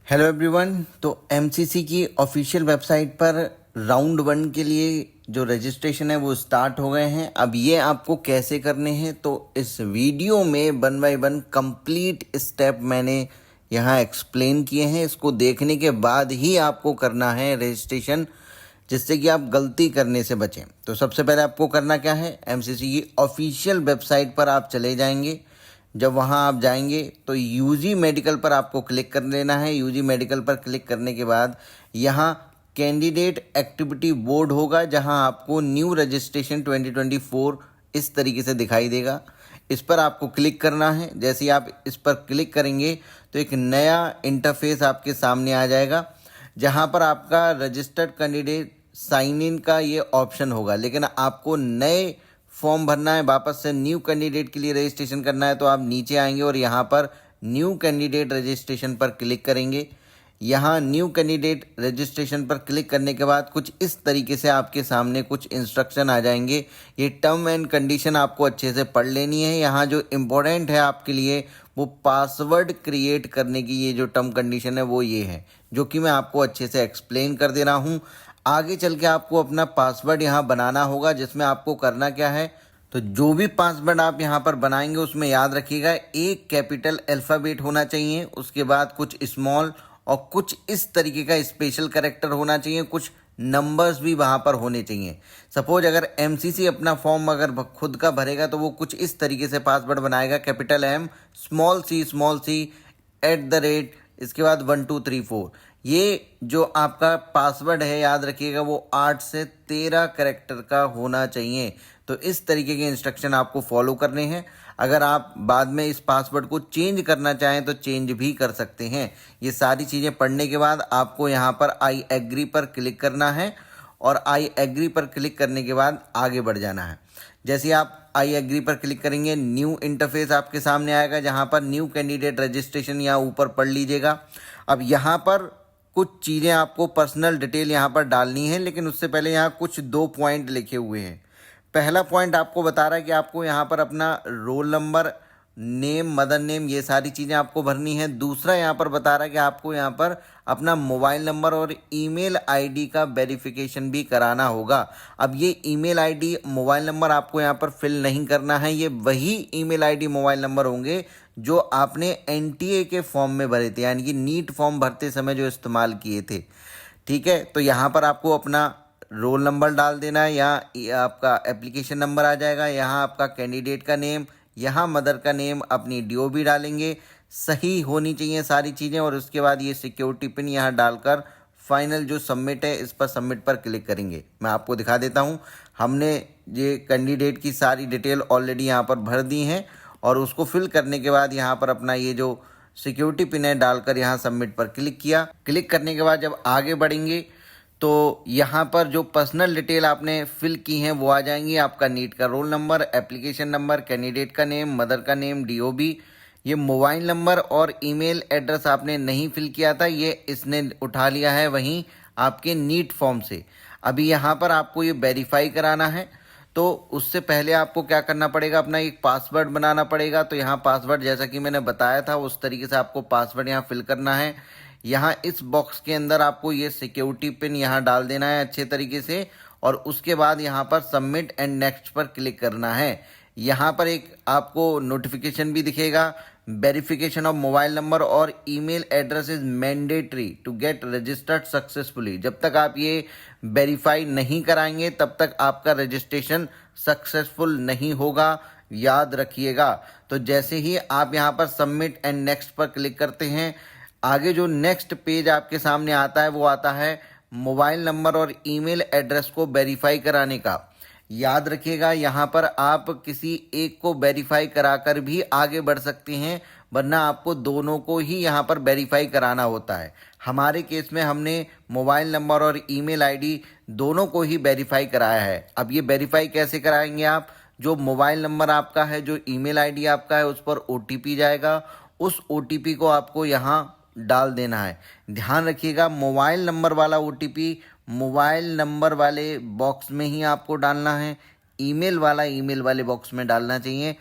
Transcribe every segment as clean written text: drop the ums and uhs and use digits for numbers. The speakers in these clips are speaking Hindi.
Hello everyone. तो एमसीसी की ऑफिशियल वेबसाइट पर राउंड 1 के लिए जो रजिस्ट्रेशन है वो स्टार्ट हो गए हैं। अब ये आपको कैसे करने हैं तो इस वीडियो में 1 बाय 1 कंप्लीट स्टेप मैंने यहाँ एक्सप्लेन किए हैं। इसको देखने के बाद ही आपको करना है रजिस्ट्रेशन, जिससे कि आप गलती करने से बचें। तो सबसे पहले आपको करना क्या है, एमसीसी की ऑफिशियल वेबसाइट पर आप चले जाएंगे। जब वहाँ आप जाएंगे तो यूजी मेडिकल पर आपको क्लिक कर लेना है। यूजी मेडिकल पर क्लिक करने के बाद यहाँ कैंडिडेट एक्टिविटी बोर्ड होगा, जहाँ आपको न्यू रजिस्ट्रेशन 2024 इस तरीके से दिखाई देगा। इस पर आपको क्लिक करना है। जैसे ही आप इस पर क्लिक करेंगे तो एक नया इंटरफेस आपके सामने आ जाएगा, जहाँ पर आपका रजिस्टर्ड कैंडिडेट साइन इन का ये ऑप्शन होगा। लेकिन आपको नए फॉर्म भरना है, वापस से न्यू कैंडिडेट के लिए रजिस्ट्रेशन करना है, तो आप नीचे आएंगे और यहाँ पर न्यू कैंडिडेट रजिस्ट्रेशन पर क्लिक करेंगे। यहाँ न्यू कैंडिडेट रजिस्ट्रेशन पर क्लिक करने के बाद कुछ इस तरीके से आपके सामने कुछ इंस्ट्रक्शन आ जाएंगे। ये टर्म एंड कंडीशन आपको अच्छे से पढ़ लेनी है। यहाँ जो इम्पोर्टेंट है आपके लिए वो पासवर्ड क्रिएट करने की ये जो टर्म कंडीशन है वो ये है, जो कि मैं आपको अच्छे से एक्सप्लेन कर दे रहा हूँ। आगे चल के आपको अपना पासवर्ड यहाँ बनाना होगा, जिसमें आपको करना क्या है, तो जो भी पासवर्ड आप यहाँ पर बनाएंगे उसमें याद रखिएगा एक कैपिटल अल्फ़ाबेट होना चाहिए, उसके बाद कुछ स्मॉल और कुछ इस तरीके का स्पेशल कैरेक्टर होना चाहिए, कुछ नंबर्स भी वहाँ पर होने चाहिए। सपोज अगर एमसीसी अपना फॉर्म अगर खुद का भरेगा तो वो कुछ इस तरीके से पासवर्ड बनाएगा, कैपिटल एम स्मॉल सी @ इसके बाद 1 2 3 4। ये जो आपका पासवर्ड है याद रखिएगा वो 8 से 13 कैरेक्टर का होना चाहिए। तो इस तरीके के इंस्ट्रक्शन आपको फॉलो करने हैं। अगर आप बाद में इस पासवर्ड को चेंज करना चाहें तो चेंज भी कर सकते हैं। ये सारी चीज़ें पढ़ने के बाद आपको यहाँ पर आई एग्री पर क्लिक करना है और आई एग्री पर क्लिक करने के बाद आगे बढ़ जाना है। जैसे ही आप आई एग्री पर क्लिक करेंगे न्यू इंटरफेस आपके सामने आएगा, जहाँ पर न्यू कैंडिडेट रजिस्ट्रेशन यहाँ ऊपर पढ़ लीजिएगा। अब यहाँ पर कुछ चीज़ें आपको पर्सनल डिटेल यहाँ पर डालनी है, लेकिन उससे पहले यहाँ कुछ 2 पॉइंट लिखे हुए हैं। पहला पॉइंट आपको बता रहा है कि आपको यहाँ पर अपना roll number, name, mother name, ये सारी चीज़ें आपको भरनी है। दूसरा यहाँ पर बता रहा है कि आपको यहाँ पर अपना मोबाइल नंबर और ईमेल आईडी का वेरिफिकेशन भी कराना होगा। अब ये ईमेल आईडी, मोबाइल नंबर आपको यहाँ पर फिल नहीं करना है। ये वही ईमेल आईडी, मोबाइल नंबर होंगे जो आपने एनटीए के फॉर्म में भरे थे, यानी कि नीट फॉर्म भरते समय जो इस्तेमाल किए थे। ठीक है, तो यहाँ पर आपको अपना रोल नंबर डाल देना है। यहाँ आपका एप्लीकेशन नंबर आ जाएगा, यहाँ आपका कैंडिडेट का नेम, यहाँ मदर का नेम, अपनी डीओ भी डालेंगे। सही होनी चाहिए सारी चीज़ें। और उसके बाद ये सिक्योरिटी पिन यहाँ डालकर फाइनल जो सबमिट है इस पर सबमिट पर क्लिक करेंगे। मैं आपको दिखा देता हूँ, हमने ये कैंडिडेट की सारी डिटेल ऑलरेडी यहाँ पर भर दी हैं और उसको फिल करने के बाद यहाँ पर अपना ये जो सिक्योरिटी पिन है डालकर यहाँ सबमिट पर क्लिक किया। क्लिक करने के बाद जब आगे बढ़ेंगे तो यहाँ पर जो पर्सनल डिटेल आपने फिल की हैं वो आ जाएंगी। आपका नीट का roll number, application number, candidate का नेम, मदर का नेम, डीओबी। ये मोबाइल नंबर और ईमेल एड्रेस आपने नहीं फिल किया था, ये इसने उठा लिया है वहीं आपके नीट फॉर्म से। अभी यहाँ पर आपको ये वेरीफाई कराना है, तो उससे पहले आपको क्या करना पड़ेगा, अपना एक पासवर्ड बनाना पड़ेगा। तो यहाँ पासवर्ड जैसा कि मैंने बताया था उस तरीके से आपको पासवर्ड यहाँ फिल करना है। यहाँ इस बॉक्स के अंदर आपको ये सिक्योरिटी पिन यहाँ डाल देना है अच्छे तरीके से और उसके बाद यहाँ पर सबमिट एंड नेक्स्ट पर क्लिक करना है। यहाँ पर एक आपको नोटिफिकेशन भी दिखेगा, वेरिफिकेशन ऑफ मोबाइल नंबर और email address is mandatory to get registered successfully. जब तक आप ये वेरीफाई नहीं कराएंगे तब तक आपका रजिस्ट्रेशन सक्सेसफुल नहीं होगा, याद रखिएगा। तो जैसे ही आप यहाँ पर सबमिट एंड नेक्स्ट पर क्लिक करते हैं, आगे जो नेक्स्ट पेज आपके सामने आता है वो आता है मोबाइल नंबर और ईमेल एड्रेस को वेरीफाई कराने का। याद रखिएगा यहाँ पर आप किसी एक को वेरीफाई कराकर भी आगे बढ़ सकते हैं, वरना आपको दोनों को ही यहाँ पर वेरीफाई कराना होता है। हमारे केस में हमने मोबाइल नंबर और ईमेल आईडी दोनों को ही वेरीफाई कराया है। अब ये वेरीफाई कैसे कराएंगे आप, जो मोबाइल नंबर आपका है, जो ईमेल आईडी आपका है, उस पर ओटीपी जाएगा। उस ओटीपी को आपको यहाँ डाल देना है। ध्यान रखिएगा मोबाइल नंबर वाला ओटीपी मोबाइल नंबर वाले बॉक्स में ही आपको डालना है, ईमेल वाला ईमेल वाले बॉक्स में डालना चाहिए।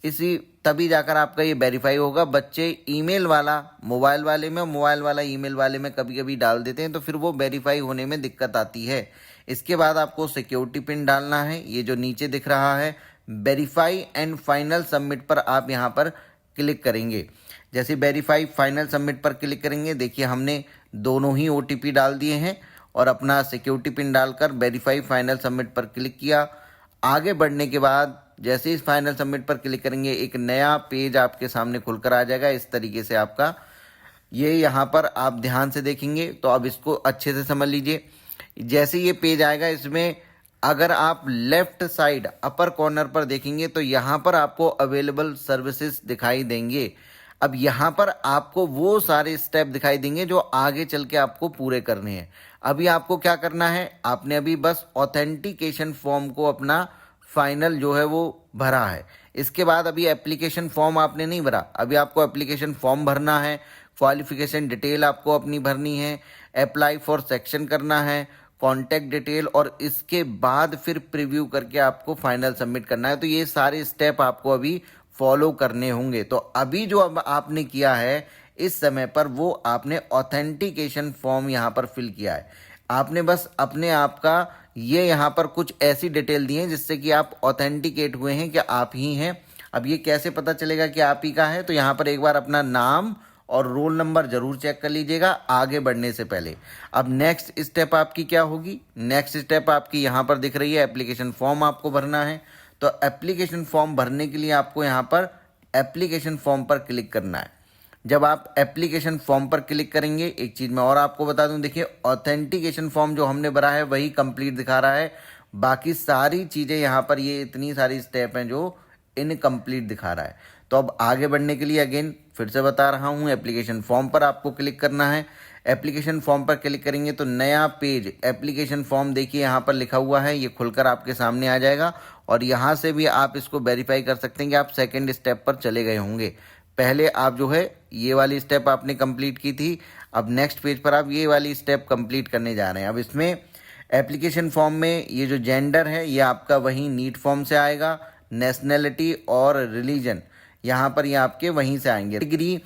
इसी तभी जाकर आपका ये वेरीफाई होगा। बच्चे ईमेल वाला मोबाइल वाले में, मोबाइल वाला ईमेल वाले में कभी कभी डाल देते हैं, तो फिर वो वेरीफाई होने में दिक्कत आती है। इसके बाद आपको सिक्योरिटी पिन डालना है, ये जो नीचे दिख रहा है वेरीफाई एंड फाइनल सबमिट पर आप यहाँ पर क्लिक करेंगे। जैसे वेरीफाई फाइनल सबमिट पर क्लिक करेंगे, देखिए हमने दोनों ही OTP डाल दिए हैं और अपना सिक्योरिटी पिन डालकर वेरीफाई फाइनल सबमिट पर क्लिक किया। आगे बढ़ने के बाद जैसे इस फाइनल सबमिट पर क्लिक करेंगे, एक नया पेज आपके सामने खुलकर आ जाएगा। इस तरीके से आपका ये यहाँ पर आप ध्यान से देखेंगे तो अब इसको अच्छे से समझ लीजिए। जैसे ये पेज आएगा, इसमें अगर आप लेफ्ट साइड अपर कॉर्नर पर देखेंगे तो यहाँ पर आपको अवेलेबल सर्विसेज दिखाई देंगे। अब यहाँ पर आपको वो सारे स्टेप दिखाई देंगे जो आगे चल के आपको पूरे करने हैं। अभी आपको क्या करना है, आपने अभी बस ऑथेंटिकेशन फॉर्म को अपना फाइनल जो है वो भरा है। इसके बाद अभी एप्लीकेशन फॉर्म आपने नहीं भरा, अभी आपको एप्लीकेशन फॉर्म भरना है, क्वालिफिकेशन डिटेल आपको अपनी भरनी है, अप्लाई फॉर सेक्शन करना है, कॉन्टैक्ट डिटेल, और इसके बाद फिर प्रीव्यू करके आपको फाइनल सबमिट करना है। तो ये सारे स्टेप आपको अभी फॉलो करने होंगे। तो अभी जो अब आपने किया है इस समय पर, वो आपने ऑथेंटिकेशन फॉर्म यहाँ पर फिल किया है। आपने बस अपने आप का ये यहाँ पर कुछ ऐसी डिटेल दी है जिससे कि आप ऑथेंटिकेट हुए हैं कि आप ही हैं। अब ये कैसे पता चलेगा कि आप ही का है, तो यहाँ पर एक बार अपना नाम और रोल नंबर जरूर चेक कर लीजिएगा आगे बढ़ने से पहले। अब नेक्स्ट स्टेप आपकी क्या होगी, नेक्स्ट स्टेप आपकी यहाँ पर दिख रही है, एप्लीकेशन फॉर्म आपको भरना है। तो एप्लीकेशन फॉर्म भरने के लिए आपको यहाँ पर एप्लीकेशन फॉर्म पर क्लिक करना है। जब आप एप्लीकेशन फॉर्म पर क्लिक करेंगे, एक चीज मैं और आपको बता दूं, देखिए ऑथेंटिकेशन फॉर्म जो हमने भरा है वही कंप्लीट दिखा रहा है, बाकी सारी चीजें यहाँ पर ये इतनी सारी स्टेप हैं जो इनकम्प्लीट दिखा रहा है। तो अब आगे बढ़ने के लिए अगेन फिर से बता रहा हूँ, एप्लीकेशन फॉर्म पर आपको क्लिक करना है। एप्लीकेशन फॉर्म पर क्लिक करेंगे तो नया पेज एप्लीकेशन फॉर्म देखिए यहाँ पर लिखा हुआ है, ये खुलकर आपके सामने आ जाएगा। और यहाँ से भी आप इसको वेरीफाई कर सकते हैं कि आप सेकेंड स्टेप पर चले गए होंगे। पहले आप जो है ये वाली स्टेप आपने कंप्लीट की थी, अब नेक्स्ट पेज पर आप ये वाली स्टेप कंप्लीट करने जा रहे हैं। अब इसमें एप्लीकेशन फॉर्म में ये जो जेंडर है ये आपका वही नीट फॉर्म से आएगा, नेशनैलिटी और रिलीजन यहाँ पर ये आपके वहीं से आएंगे। डिग्री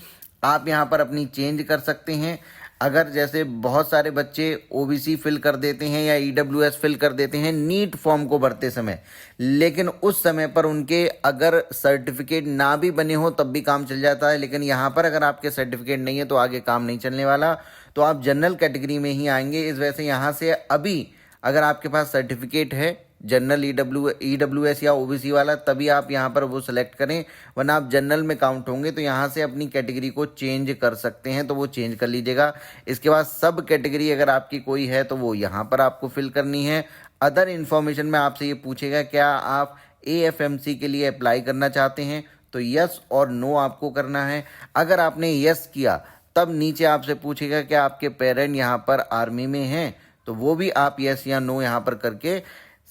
आप यहाँ पर अपनी चेंज कर सकते हैं। अगर जैसे बहुत सारे बच्चे OBC फिल कर देते हैं या EWS फिल कर देते हैं नीट फॉर्म को भरते समय, लेकिन उस समय पर उनके अगर सर्टिफिकेट ना भी बने हो तब भी काम चल जाता है। लेकिन यहाँ पर अगर आपके सर्टिफिकेट नहीं है तो आगे काम नहीं चलने वाला, तो आप जनरल कैटेगरी में ही आएंगे। इस वजह से यहाँ से अभी अगर आपके पास सर्टिफिकेट है जनरल EWS या OBC वाला, तभी आप यहाँ पर वो सिलेक्ट करें, वरना आप जनरल में काउंट होंगे। तो यहाँ से अपनी कैटेगरी को चेंज कर सकते हैं, तो वो चेंज कर लीजिएगा। इसके बाद सब कैटेगरी अगर आपकी कोई है तो वो यहाँ पर आपको फिल करनी है। अदर इन्फॉर्मेशन में आपसे ये पूछेगा क्या आप AFMC के लिए अप्लाई करना चाहते हैं, तो यस और नो आपको करना है। अगर आपने यस किया तब नीचे आपसे पूछेगा क्या आपके पेरेंट यहाँ पर आर्मी में हैं, तो वो भी आप यस या नो यहाँ पर करके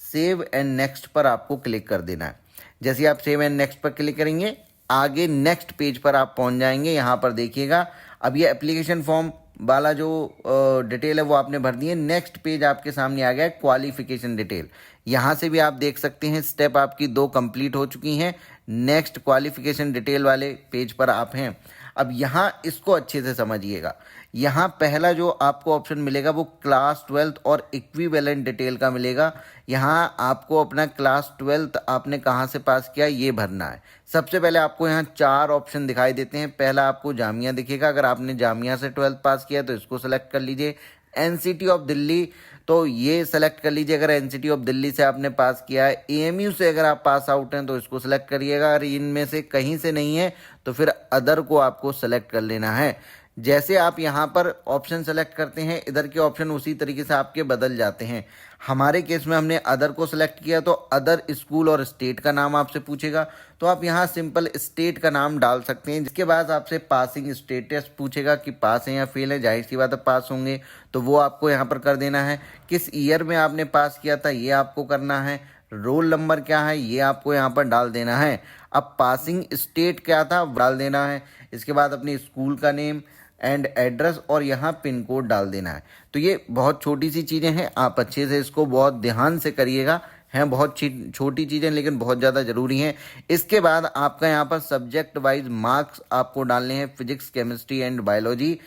सेव एंड नेक्स्ट पर आपको क्लिक कर देना है। जैसे आप सेव एंड नेक्स्ट पर क्लिक करेंगे, आगे नेक्स्ट पेज पर आप पहुंच जाएंगे। यहाँ पर देखिएगा अब ये एप्लीकेशन फॉर्म वाला जो डिटेल है वो आपने भर दी है। नेक्स्ट पेज आपके सामने आ गया है क्वालिफिकेशन डिटेल। यहाँ से भी आप देख सकते हैं स्टेप आपकी 2 कंप्लीट हो चुकी हैं। नेक्स्ट क्वालिफिकेशन डिटेल वाले पेज पर आप हैं। अब यहाँ इसको अच्छे से समझिएगा। यहाँ पहला जो आपको ऑप्शन मिलेगा वो क्लास 12th और इक्विवेलेंट डिटेल का मिलेगा। यहाँ आपको अपना क्लास 12th आपने कहाँ से पास किया ये भरना है। सबसे पहले आपको यहाँ 4 ऑप्शन दिखाई देते हैं। पहला आपको जामिया दिखेगा, अगर आपने जामिया से 12th पास किया तो इसको सेलेक्ट कर लीजिए। NCT ऑफ दिल्ली तो ये सेलेक्ट कर लीजिए अगर NCT ऑफ दिल्ली से आपने पास किया है। AMU से अगर आप पास आउट हैं तो इसको सेलेक्ट करिएगा। अगर इनमें से कहीं से नहीं है तो फिर अदर को आपको सेलेक्ट कर लेना है। जैसे आप यहाँ पर ऑप्शन सेलेक्ट करते हैं, इधर के ऑप्शन उसी तरीके से आपके बदल जाते हैं। हमारे केस में हमने अदर को सिलेक्ट किया तो अदर स्कूल और स्टेट का नाम आपसे पूछेगा, तो आप यहाँ सिंपल स्टेट का नाम डाल सकते हैं। जिसके बाद आपसे पासिंग स्टेटस पूछेगा कि पास है या फेल है, जाहिर सी बात है पास होंगे तो वो आपको यहाँ पर कर देना है। किस ईयर में आपने पास किया था ये आपको करना है। रोल नंबर क्या है ये आपको यहाँ पर डाल देना है। अब पासिंग स्टेट क्या था डाल देना है। इसके बाद अपने स्कूल का नेम एंड एड्रेस और यहाँ पिन कोड डाल देना है। तो ये बहुत छोटी सी चीज़ें हैं, आप अच्छे से इसको बहुत ध्यान से करिएगा, हैं बहुत छोटी चीज़ें लेकिन बहुत ज़्यादा ज़रूरी हैं। इसके बाद आपका यहाँ पर सब्जेक्ट वाइज मार्क्स आपको डालने हैं, फिजिक्स, केमिस्ट्री एंड बायोलॉजी।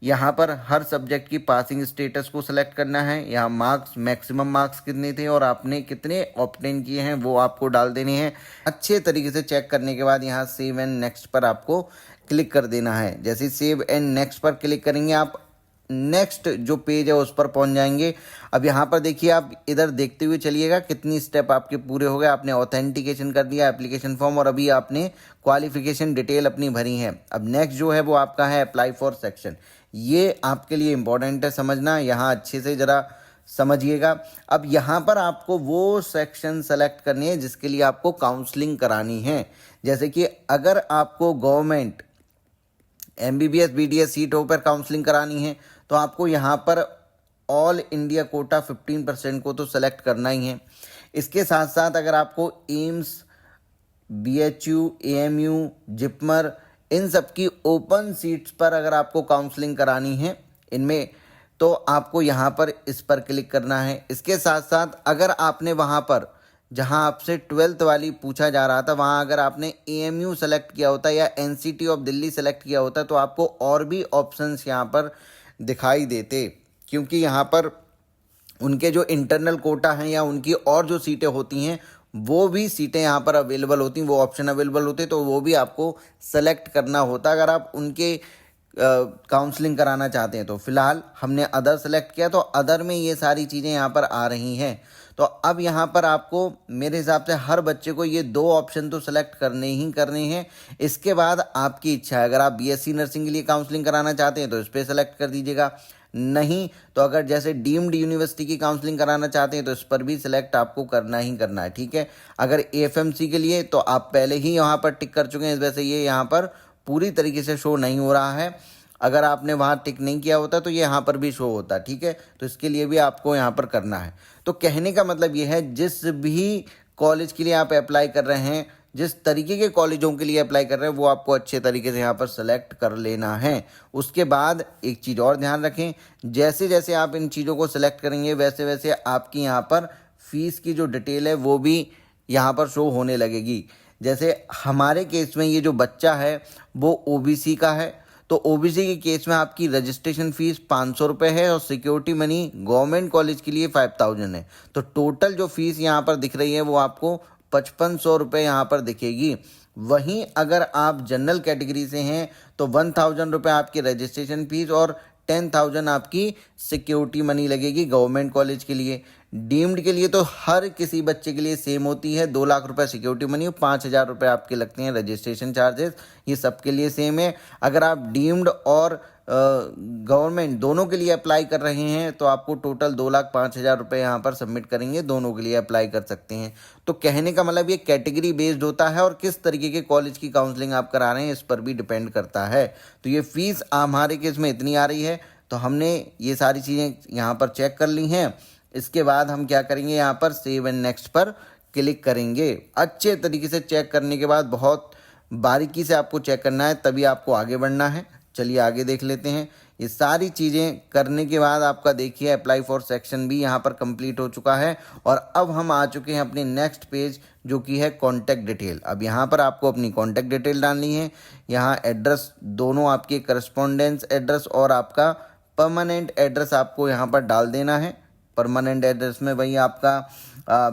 यहाँ पर हर सब्जेक्ट की पासिंग स्टेटस को सिलेक्ट करना है। यहाँ मार्क्स, मैक्सिमम मार्क्स कितने थे और आपने कितने ऑब्टेन किए हैं वो आपको डाल देने हैं। अच्छे तरीके से चेक करने के बाद यहाँ सेव एंड नेक्स्ट पर आपको क्लिक कर देना है। जैसे सेव एंड नेक्स्ट पर क्लिक करेंगे आप नेक्स्ट जो पेज है उस पर पहुंच जाएंगे। अब यहाँ पर देखिए, आप इधर देखते हुए चलिएगा कितनी स्टेप आपके पूरे हो गए। आपने ऑथेंटिकेशन कर दिया, एप्लीकेशन फॉर्म, और अभी आपने क्वालिफिकेशन डिटेल अपनी भरी है। अब नेक्स्ट जो है वो आपका है अप्लाई फॉर सेक्शन। ये आपके लिए इम्पोर्टेंट है समझना, यहाँ अच्छे से ज़रा समझिएगा। अब यहाँ पर आपको वो सेक्शन सेलेक्ट करनी है जिसके लिए आपको काउंसलिंग करानी है। जैसे कि अगर आपको गवर्नमेंट MBBS BDS सीटों पर काउंसलिंग करानी है तो आपको यहाँ पर ऑल इंडिया कोटा 15% को तो सेलेक्ट करना ही है। इसके साथ साथ अगर आपको एम्स, BHU, AMU, जिपमर, इन सब की ओपन सीट्स पर अगर आपको काउंसलिंग करानी है इनमें, तो आपको यहाँ पर इस पर क्लिक करना है। इसके साथ साथ अगर आपने वहाँ पर जहाँ आपसे 12th वाली पूछा जा रहा था वहाँ अगर आपने AMU सेलेक्ट किया होता या NCT ऑफ दिल्ली सेलेक्ट किया होता तो आपको और भी ऑप्शंस यहाँ पर दिखाई देते, क्योंकि यहाँ पर उनके जो इंटरनल कोटा हैं या उनकी और जो सीटें होती हैं वो भी सीटें यहाँ पर अवेलेबल होती हैं, वो ऑप्शन अवेलेबल होते, तो वो भी आपको सेलेक्ट करना होता अगर आप उनके काउंसलिंग कराना चाहते हैं। तो फिलहाल हमने अदर सेलेक्ट किया तो अदर में ये सारी चीज़ें यहाँ पर आ रही हैं। तो अब यहाँ पर आपको मेरे हिसाब से हर बच्चे को ये 2 ऑप्शन तो सेलेक्ट करने ही करने हैं। इसके बाद आपकी इच्छा है, अगर आप BSc नर्सिंग के लिए काउंसलिंग कराना चाहते हैं तो इस पर सेलेक्ट कर दीजिएगा, नहीं तो अगर जैसे डीम्ड यूनिवर्सिटी की काउंसलिंग कराना चाहते हैं तो इस पर भी सिलेक्ट आपको करना ही करना है, ठीक है। अगर AFMC के लिए तो आप पहले ही यहाँ पर टिक कर चुके हैं, इस वजह से ये यहाँ पर पूरी तरीके से शो नहीं हो रहा है। अगर आपने वहाँ टिक नहीं किया होता तो ये यहाँ पर भी शो होता, ठीक है। तो इसके लिए भी आपको यहाँ पर करना है। तो कहने का मतलब ये है, जिस भी कॉलेज के लिए आप अप्लाई कर रहे हैं, जिस तरीके के कॉलेजों के लिए अप्लाई कर रहे हैं वो आपको अच्छे तरीके से यहाँ पर सेलेक्ट कर लेना है। उसके बाद एक चीज़ और ध्यान रखें, जैसे जैसे आप इन चीज़ों को सेलेक्ट करेंगे वैसे वैसे आपकी यहाँ पर फीस की जो डिटेल है वो भी यहाँ पर शो होने लगेगी। जैसे हमारे केस में ये जो बच्चा है वो OBC का है, तो OBC के केस में आपकी रजिस्ट्रेशन फीस 500 रुपये है और सिक्योरिटी मनी गवर्नमेंट कॉलेज के लिए 5000 है। तो टोटल जो फीस यहाँ पर दिख रही है वो आपको 5500 रुपये यहाँ पर दिखेगी। वहीं अगर आप जनरल कैटेगरी से हैं तो 1000 रुपये आपकी रजिस्ट्रेशन फीस और 10,000 आपकी सिक्योरिटी मनी लगेगी गवर्नमेंट कॉलेज के लिए। डीम्ड के लिए तो हर किसी बच्चे के लिए सेम होती है, 2 लाख रुपए सिक्योरिटी मनी और 5,000 रुपये आपके लगते हैं रजिस्ट्रेशन चार्जेस, ये सबके लिए सेम है। अगर आप डीम्ड और गवर्नमेंट दोनों के लिए अप्लाई कर रहे हैं तो आपको टोटल 2,05,000 रुपये यहाँ पर सबमिट करेंगे, दोनों के लिए अप्लाई कर सकते हैं। तो कहने का मतलब ये कैटेगरी बेस्ड होता है और किस तरीके के कॉलेज की काउंसलिंग आप करा रहे हैं इस पर भी डिपेंड करता है। तो ये फीस हमारे केस में इतनी आ रही है, तो हमने ये सारी चीज़ें यहाँ पर चेक कर ली हैं। इसके बाद हम क्या करेंगे, यहाँ पर सेव एंड नेक्स्ट पर क्लिक करेंगे। अच्छे तरीके से चेक करने के बाद बहुत बारीकी से आपको चेक करना है, तभी आपको आगे बढ़ना है। चलिए आगे देख लेते हैं। ये सारी चीज़ें करने के बाद आपका देखिए अप्लाई फॉर सेक्शन भी यहाँ पर कंप्लीट हो चुका है और अब हम आ चुके हैं अपने नेक्स्ट पेज जो कि है कॉन्टैक्ट डिटेल। अब यहाँ पर आपको अपनी कॉन्टैक्ट डिटेल डालनी है। यहाँ एड्रेस दोनों आपके करस्पॉन्डेंस एड्रेस और आपका परमानेंट एड्रेस आपको यहाँ पर डाल देना है। परमानेंट एड्रेस में वही आपका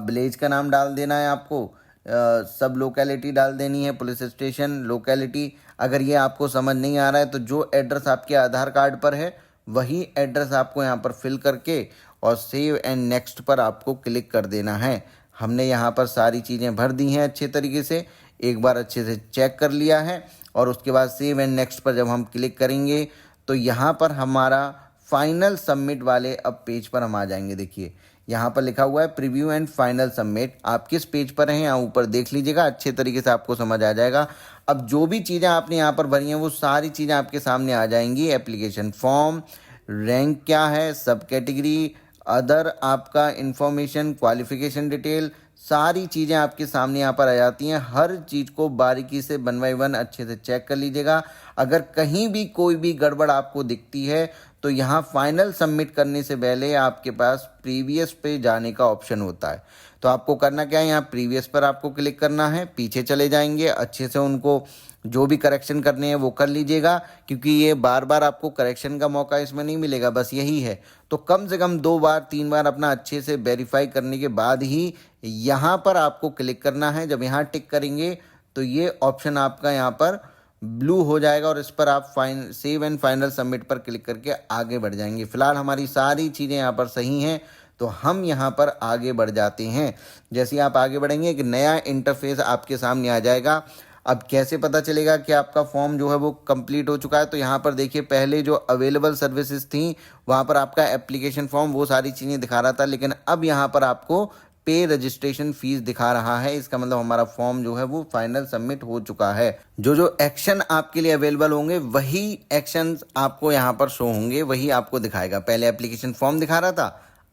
विलेज का नाम डाल देना है, आपको सब लोकेलिटी डाल देनी है, पुलिस स्टेशन, लोकेलिटी। अगर ये आपको समझ नहीं आ रहा है तो जो एड्रेस आपके आधार कार्ड पर है वही एड्रेस आपको यहाँ पर फिल करके और सेव एंड नेक्स्ट पर आपको क्लिक कर देना है। हमने यहाँ पर सारी चीज़ें भर दी हैं अच्छे तरीके से, एक बार अच्छे से चेक कर लिया है और उसके बाद सेव एंड नेक्स्ट पर जब हम क्लिक करेंगे तो यहाँ पर हमारा फाइनल सबमिट वाले अब पेज पर हम आ जाएंगे। देखिए यहाँ पर लिखा हुआ है प्रीव्यू एंड फाइनल सबमिट। आप किस पेज पर हैं यहाँ ऊपर देख लीजिएगा, अच्छे तरीके से आपको समझ आ जाएगा। अब जो भी चीज़ें आपने यहाँ पर भरी हैं वो सारी चीज़ें आपके सामने आ जाएंगी। एप्लीकेशन फॉर्म, रैंक क्या है, सब कैटेगरी, अदर आपका इन्फॉर्मेशन, क्वालिफिकेशन डिटेल, सारी चीज़ें आपके सामने यहाँ पर आ जाती हैं। हर चीज़ को बारीकी से 1 बाय 1 अच्छे से चेक कर लीजिएगा। अगर कहीं भी कोई भी गड़बड़ आपको दिखती है तो यहाँ फाइनल सबमिट करने से पहले आपके पास प्रीवियस पे जाने का ऑप्शन होता है। तो आपको करना क्या है, यहाँ प्रीवियस पर आपको क्लिक करना है, पीछे चले जाएंगे, अच्छे से उनको जो भी करेक्शन करने हैं वो कर लीजिएगा, क्योंकि ये बार बार आपको करेक्शन का मौका इसमें नहीं मिलेगा, बस यही है। तो कम से कम 2 बार 3 बार अपना अच्छे से वेरीफाई करने के बाद ही यहाँ पर आपको क्लिक करना है। जब यहाँ टिक करेंगे तो ये ऑप्शन आपका यहाँ पर ब्लू हो जाएगा और इस पर आप सेव एंड फाइनल सबमिट पर क्लिक करके आगे बढ़ जाएंगे। फिलहाल हमारी सारी चीज़ें यहाँ पर सही हैं, तो हम यहाँ पर आगे बढ़ जाते हैं। जैसे ही आप आगे बढ़ेंगे एक नया इंटरफेस आपके सामने आ जाएगा। अब कैसे पता चलेगा कि आपका फॉर्म जो है वो कंप्लीट हो चुका है, तो यहाँ पर देखिए पहले जो अवेलेबल सर्विसेज थी वहाँ पर आपका एप्लीकेशन फॉर्म वो सारी चीज़ें दिखा रहा था, लेकिन अब यहाँ पर आपको पे रजिस्ट्रेशन फीस दिखा रहा है। इसका मतलब हमारा फॉर्म जो है वो फाइनल सबमिट हो चुका है। जो जो एक्शन आपके लिए अवेलेबल होंगे वही एक्शन आपको यहाँ पर शो होंगे, वही आपको दिखाएगा। पहले एप्लीकेशन फॉर्म दिखा रहा था,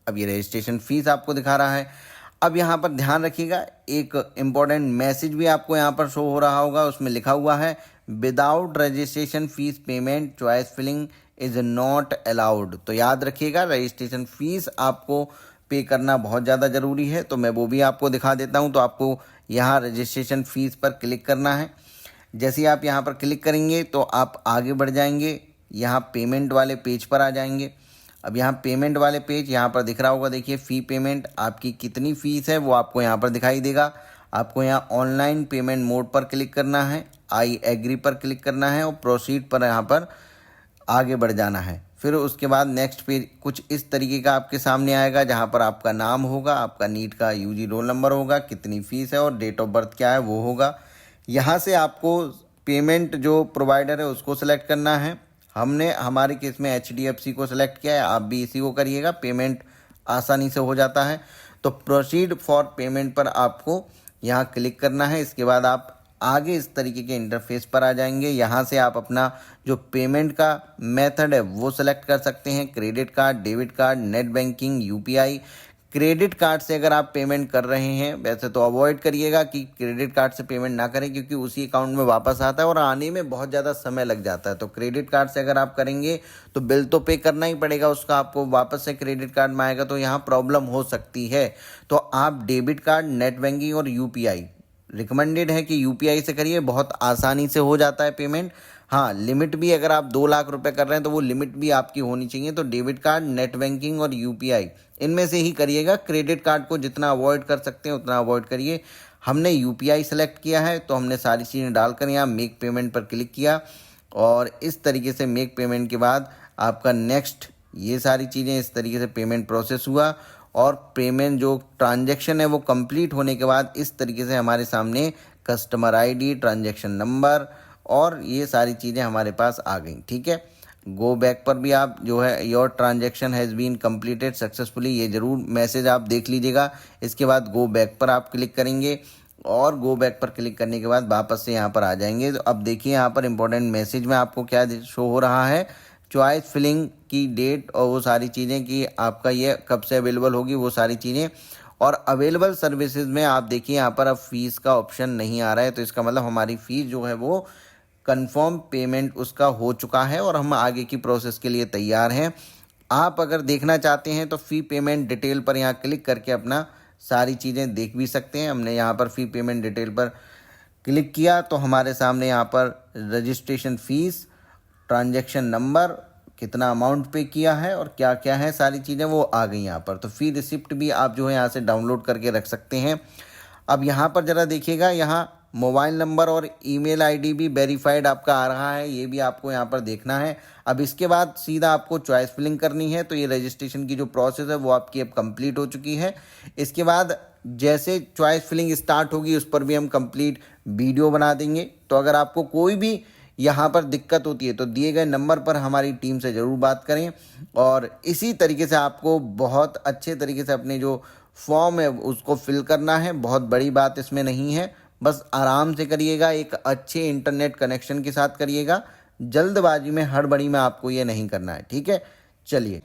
अब ये रजिस्ट्रेशन फीस आपको दिखा रहा है। अब यहाँ पर ध्यान रखिएगा, एक इम्पॉर्टेंट मैसेज भी आपको यहाँ पर शो हो रहा होगा, उसमें लिखा हुआ है without registration fees payment choice filling is not allowed. तो याद रखिएगा रजिस्ट्रेशन फीस आपको पे करना बहुत ज़्यादा ज़रूरी है, तो मैं वो भी आपको दिखा देता हूँ। तो आपको यहाँ रजिस्ट्रेशन फ़ीस पर क्लिक करना है। जैसे ही आप यहाँ पर क्लिक करेंगे तो आप आगे बढ़ जाएंगे, यहाँ पेमेंट वाले पेज पर आ जाएंगे। अब यहाँ पेमेंट वाले पेज यहाँ पर दिख रहा होगा, देखिए फ़ी पेमेंट, आपकी कितनी फ़ीस है वो आपको यहाँ पर दिखाई देगा। आपको यहाँ ऑनलाइन पेमेंट मोड पर क्लिक करना है, आई एग्री पर क्लिक करना है और प्रोसीड पर यहाँ पर आगे बढ़ जाना है। फिर उसके बाद नेक्स्ट पेज कुछ इस तरीके का आपके सामने आएगा, जहाँ पर आपका नाम होगा, आपका नीट का यूजी रोल नंबर होगा, कितनी फ़ीस है और डेट ऑफ बर्थ क्या है वो होगा। यहाँ से आपको पेमेंट जो प्रोवाइडर है उसको सेलेक्ट करना है। हमने हमारे केस में HDFC को सेलेक्ट किया है, आप भी इसी को करिएगा, पेमेंट आसानी से हो जाता है। तो प्रोसीड फॉर पेमेंट पर आपको यहाँ क्लिक करना है। इसके बाद आप आगे इस तरीके के इंटरफेस पर आ जाएंगे। यहाँ से आप अपना जो पेमेंट का मेथड है वो सेलेक्ट कर सकते हैं, credit card, debit card, net banking, UPI। Credit card से अगर आप पेमेंट कर रहे हैं, वैसे तो अवॉइड करिएगा कि क्रेडिट कार्ड से पेमेंट ना करें, क्योंकि उसी अकाउंट में वापस आता है और आने में बहुत ज़्यादा समय लग जाता है। तो क्रेडिट कार्ड से अगर आप करेंगे तो बिल तो पे करना ही पड़ेगा उसका, आपको वापस से क्रेडिट कार्ड में आएगा तो यहाँ प्रॉब्लम हो सकती है। तो आप डेबिट कार्ड, नेट बैंकिंग और UPI, रिकमेंडेड है कि UPI से करिए, बहुत आसानी से हो जाता है पेमेंट। हाँ, लिमिट भी अगर आप 2 लाख रुपए कर रहे हैं तो वो लिमिट भी आपकी होनी चाहिए। तो डेबिट कार्ड, नेट बैंकिंग और UPI इनमें से ही करिएगा। क्रेडिट कार्ड को जितना अवॉइड कर सकते हैं उतना अवॉइड करिए। हमने UPI सेलेक्ट किया है, तो हमने सारी चीज़ें डालकर यहाँ मेक पेमेंट पर क्लिक किया और इस तरीके से मेक पेमेंट के बाद आपका नेक्स्ट, ये सारी चीज़ें इस तरीके से पेमेंट प्रोसेस हुआ और पेमेंट जो ट्रांजैक्शन है वो कंप्लीट होने के बाद इस तरीके से हमारे सामने कस्टमर ID, ट्रांजैक्शन नंबर और ये सारी चीज़ें हमारे पास आ गई। ठीक है, गो बैक पर भी आप जो है your transaction has been completed successfully, ये ज़रूर मैसेज आप देख लीजिएगा। इसके बाद गो बैक पर आप क्लिक करेंगे और गो बैक पर क्लिक करने के बाद वापस से यहाँ पर आ जाएंगे। तो अब देखिए यहाँ पर इंपॉर्टेंट मैसेज में आपको क्या शो हो रहा है, चॉइस फिलिंग की डेट और वो सारी चीज़ें कि आपका ये कब से अवेलेबल होगी वो सारी चीज़ें। और अवेलेबल सर्विसेज में आप देखिए यहाँ पर अब फीस का ऑप्शन नहीं आ रहा है, तो इसका मतलब हमारी फ़ीस जो है वो कंफर्म पेमेंट उसका हो चुका है और हम आगे की प्रोसेस के लिए तैयार हैं। आप अगर देखना चाहते हैं तो फ़ी पेमेंट डिटेल पर यहाँ क्लिक करके अपना सारी चीज़ें देख भी सकते हैं। हमने यहाँ पर फ़ी पेमेंट डिटेल पर क्लिक किया तो हमारे सामने यहाँ पर रजिस्ट्रेशन फ़ीस, ट्रांजैक्शन नंबर, कितना अमाउंट पे किया है और क्या क्या है सारी चीज़ें वो आ गई यहाँ पर। तो फ़ी रिसिप्ट भी आप जो है यहाँ से डाउनलोड करके रख सकते हैं। अब यहाँ पर ज़रा देखिएगा, यहाँ मोबाइल नंबर और ईमेल ID भी वेरीफाइड आपका आ रहा है, ये भी आपको यहाँ पर देखना है। अब इसके बाद सीधा आपको चॉइस फिलिंग करनी है। तो ये रजिस्ट्रेशन की जो प्रोसेस है वो आपकी अब कंप्लीट हो चुकी है। इसके बाद जैसे चॉइस फिलिंग स्टार्ट होगी उस पर भी हम कंप्लीट वीडियो बना देंगे। तो अगर आपको कोई भी यहाँ पर दिक्कत होती है तो दिए गए नंबर पर हमारी टीम से ज़रूर बात करें और इसी तरीके से आपको बहुत अच्छे तरीके से अपने जो फॉर्म है उसको फिल करना है। बहुत बड़ी बात इसमें नहीं है, बस आराम से करिएगा, एक अच्छे इंटरनेट कनेक्शन के साथ करिएगा। जल्दबाजी में, हड़बड़ी में आपको ये नहीं करना है। ठीक है, चलिए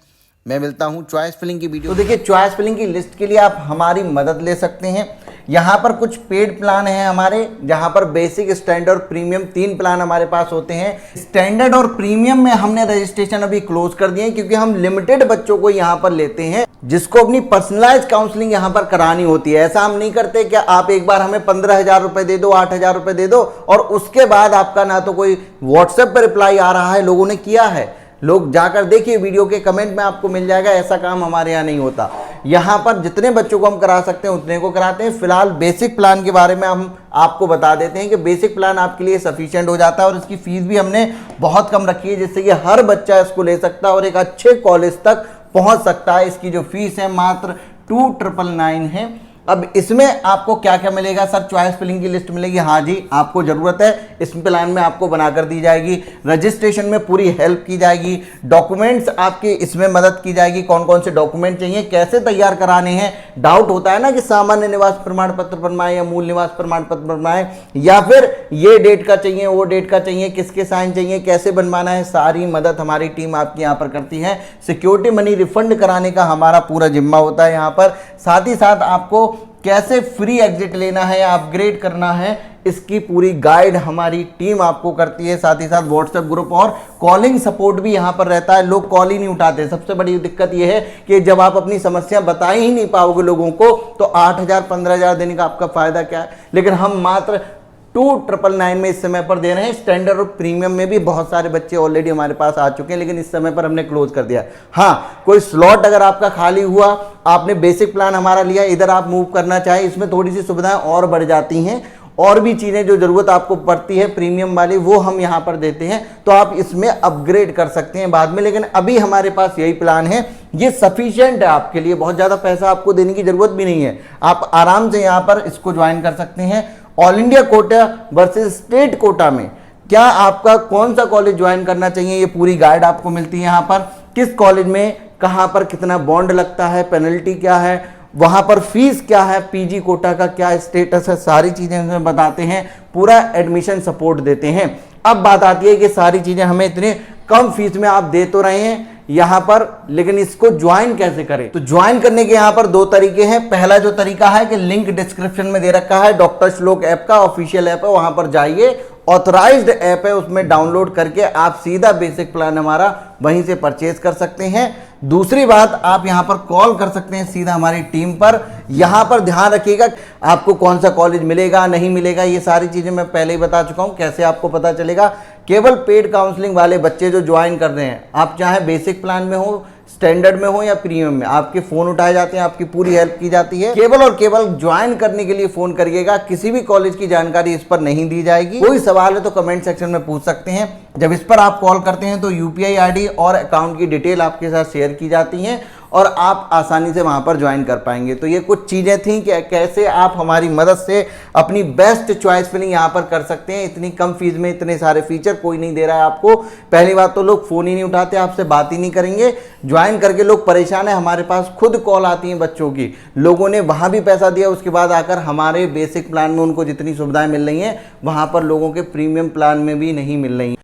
मैं मिलता हूँ चॉइस फिलिंग की वीडियो। तो देखिए, चॉइस फिलिंग की लिस्ट के लिए आप हमारी मदद ले सकते हैं। यहाँ पर कुछ पेड प्लान हैं हमारे, जहाँ पर बेसिक, स्टैंडर्ड और प्रीमियम 3 प्लान हमारे पास होते हैं। स्टैंडर्ड और प्रीमियम में हमने रजिस्ट्रेशन अभी क्लोज कर दिए हैं, क्योंकि हम लिमिटेड बच्चों को यहाँ पर लेते हैं जिसको अपनी पर्सनलाइज काउंसलिंग यहाँ पर करानी होती है। ऐसा हम नहीं करते कि आप एक बार हमें 15,000 रुपए दे दो, 8,000 रुपए दे दो और उसके बाद आपका ना तो कोई व्हाट्सएप पर रिप्लाई आ रहा है। लोगों ने किया है, लोग जाकर देखिए, वीडियो के कमेंट में आपको मिल जाएगा। ऐसा काम हमारे यहाँ नहीं होता। यहाँ पर जितने बच्चों को हम करा सकते हैं उतने को कराते हैं। फिलहाल बेसिक प्लान के बारे में हम आपको बता देते हैं कि बेसिक प्लान आपके लिए सफिशिएंट हो जाता है और इसकी फीस भी हमने बहुत कम रखी है, जिससे कि हर बच्चा इसको ले सकता है और एक अच्छे कॉलेज तक पहुंच सकता है। इसकी जो फीस है मात्र 2,999 है। अब इसमें आपको क्या क्या मिलेगा सर? चॉइस फिलिंग की लिस्ट मिलेगी। हाँ जी, आपको जरूरत है, इस प्लान में आपको बनाकर दी जाएगी। रजिस्ट्रेशन में पूरी हेल्प की जाएगी। डॉक्यूमेंट्स आपके इसमें मदद की जाएगी, कौन कौन से डॉक्यूमेंट चाहिए, कैसे तैयार कराने हैं। डाउट होता है ना कि सामान्य निवास प्रमाण पत्र बनवाए या मूल निवास प्रमाण पत्र बनवाए, या फिर ये डेट का चाहिए, वो डेट का चाहिए, किसके साइन चाहिए, कैसे बनवाना है, सारी मदद हमारी टीम आपकी यहाँ पर करती है। सिक्योरिटी मनी रिफंड कराने का हमारा पूरा जिम्मा होता है यहाँ पर। साथ ही साथ आपको कैसे फ्री एग्जिट लेना है या अपग्रेड करना है, इसकी पूरी गाइड हमारी टीम आपको करती है। साथ ही साथ व्हाट्सएप ग्रुप और कॉलिंग सपोर्ट भी यहाँ पर रहता है। लोग कॉल ही नहीं उठाते। सबसे बड़ी दिक्कत यह है कि जब आप अपनी समस्या बता ही नहीं पाओगे लोगों को, तो 8,000 15,000 देने का आपका फायदा क्या है। लेकिन हम मात्र 2,999 में इस समय पर दे रहे हैं। स्टैंडर्ड और प्रीमियम में भी बहुत सारे बच्चे ऑलरेडी हमारे पास आ चुके हैं, लेकिन इस समय पर हमने क्लोज कर दिया। हाँ, कोई स्लॉट अगर आपका खाली हुआ, आपने बेसिक प्लान हमारा लिया, इधर आप मूव करना चाहे, इसमें थोड़ी सी सुविधाएं और बढ़ जाती हैं। और भी चीज़ें जो ज़रूरत आपको पड़ती है प्रीमियम वाली, वो हम यहाँ पर देते हैं, तो आप इसमें अपग्रेड कर सकते हैं बाद में। लेकिन अभी हमारे पास यही प्लान है, ये सफिशिएंट है आपके लिए। बहुत ज़्यादा पैसा आपको देने की ज़रूरत भी नहीं है। आप आराम से यहाँ पर इसको ज्वाइन कर सकते हैं। All India quota versus state quota में क्या आपका कौन सा कॉलेज ज्वाइन करना चाहिए, ये पूरी गाइड आपको मिलती है यहाँ पर। किस कॉलेज में कहाँ पर कितना बॉन्ड लगता है, पेनल्टी क्या है, वहाँ पर फीस क्या है, पीजी कोटा का क्या स्टेटस है, सारी चीज़ें हमें बताते हैं। पूरा एडमिशन सपोर्ट देते हैं। अब बात आती है कि सारी चीज़ें हमें इतने कम फीस में आप दे तो रहे हैं यहाँ पर, लेकिन इसको ज्वाइन कैसे करें? तो ज्वाइन करने के यहाँ पर 2 तरीके हैं। पहला जो तरीका है कि लिंक डिस्क्रिप्शन में दे रखा है, डॉक्टर श्लोक ऐप का ऑफिशियल ऐप है, वहां पर जाइए, ऑथराइज्ड ऐप है, उसमें डाउनलोड करके आप सीधा बेसिक प्लान हमारा वहीं से परचेज कर सकते हैं। दूसरी बात, आप यहां पर कॉल कर सकते हैं सीधा हमारी टीम पर। यहां पर ध्यान रखिएगा आपको कौन सा कॉलेज मिलेगा नहीं मिलेगा, ये सारी चीजें मैं पहले ही बता चुका हूं। कैसे आपको पता चलेगा? केवल पेड काउंसलिंग वाले बच्चे जो ज्वाइन कर रहे हैं, आप चाहे बेसिक प्लान में हो, स्टैंडर्ड में हो या प्रीमियम में, आपके फोन उठाए जाते हैं, आपकी पूरी हेल्प की जाती है। केवल और केवल ज्वाइन करने के लिए फोन करिएगा। किसी भी कॉलेज की जानकारी इस पर नहीं दी जाएगी। कोई सवाल है तो कमेंट सेक्शन में पूछ सकते हैं। जब इस पर आप कॉल करते हैं तो यूपीआई आईडी और अकाउंट की डिटेल आपके साथ शेयर की जाती हैं और आप आसानी से वहां पर ज्वाइन कर पाएंगे। तो ये कुछ चीजें थी कि कैसे आप हमारी मदद से अपनी बेस्ट चॉइस फिलिंग यहां पर कर सकते हैं। इतनी कम फीस में इतने सारे फीचर कोई नहीं दे रहा है आपको। पहली बात तो लोग फोन ही नहीं उठाते, आपसे बात ही नहीं करेंगे। ज्वाइन करके लोग परेशान है। हमारे पास खुद कॉल आती है बच्चों की, लोगों ने वहां भी पैसा दिया, उसके बाद आकर हमारे बेसिक प्लान में उनको जितनी सुविधाएं मिल रही हैं वहां पर लोगों के प्रीमियम प्लान में भी नहीं मिल रही।